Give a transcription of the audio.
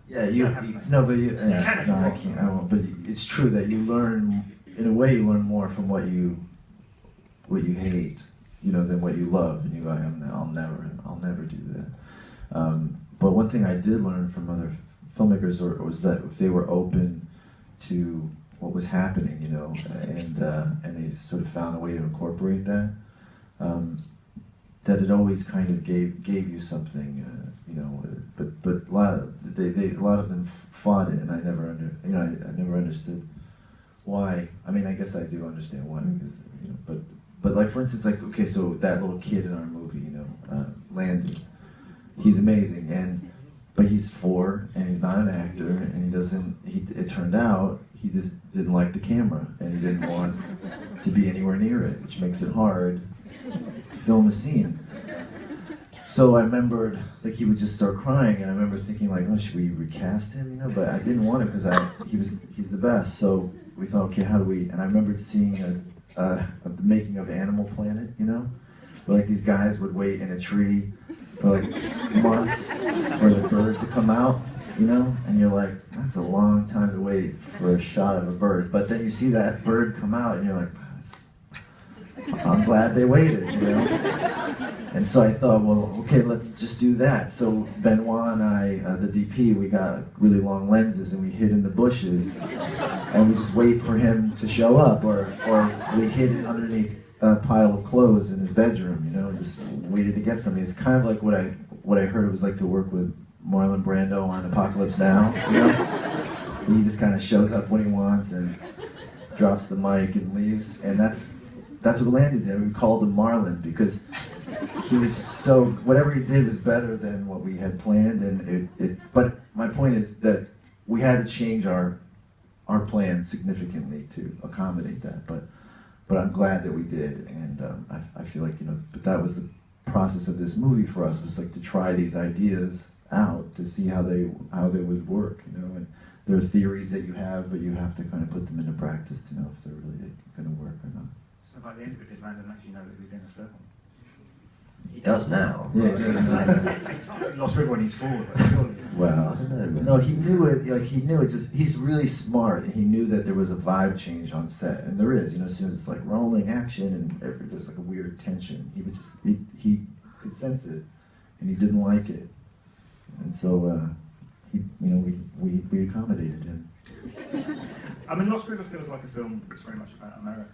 Yeah, no, I can't. I won't. But it's true that you learn, in a way, you learn more from what you hate, than what you love, and you go, I'll never do that. But one thing I did learn from other filmmakers was that if they were open to what was happening, and they sort of found a way to incorporate that, that it always kind of gave you something, But a lot of them fought it, and I never understood why. I mean, I guess I do understand why, because but like for instance, like okay, so that little kid in our movie, Landon, he's amazing, but he's 4 and he's not an actor, and he doesn't. It turned out he just didn't like the camera, and he didn't want to be anywhere near it, which makes it hard to film the scene. So I remembered, like, he would just start crying, and I remember thinking, like, oh, should we recast him, But I didn't want to because he's the best. So we thought, okay, how do we? And I remembered seeing the making of Animal Planet, where like these guys would wait in a tree for like months for the bird to come out, and you're like, that's a long time to wait for a shot of a bird. But then you see that bird come out, and you're like, I'm glad they waited, And so I thought, well, okay, let's just do that. So Benoit and I, the DP, we got really long lenses and we hid in the bushes and we just wait for him to show up, or we hid it underneath a pile of clothes in his bedroom, just waited to get something. It's kind of like what I heard it was like to work with Marlon Brando on Apocalypse Now, He just kind of shows up when he wants and drops the mic and leaves, and that's what landed there. We called him Marlon because he was so, whatever he did was better than what we had planned, and but my point is that we had to change our plan significantly to accommodate that, but I'm glad that we did, and I feel like, but that was the process of this movie for us, was like to try these ideas out to see how they would work, and there are theories that you have, but you have to kind of put them into practice to know if they're really going to work or not. So by the end of it, did Landon actually know that he was in a film? He does now. Yeah, He lost River when he's 4. Surely. Well, no, he knew it. Like he knew it. Just he's really smart, and he knew that there was a vibe change on set, and there is. As soon as it's like rolling action, and there's like a weird tension. He would just he could sense it, and he didn't like it, and so we accommodated him. I mean, Lost River feels like a film that's very much about America.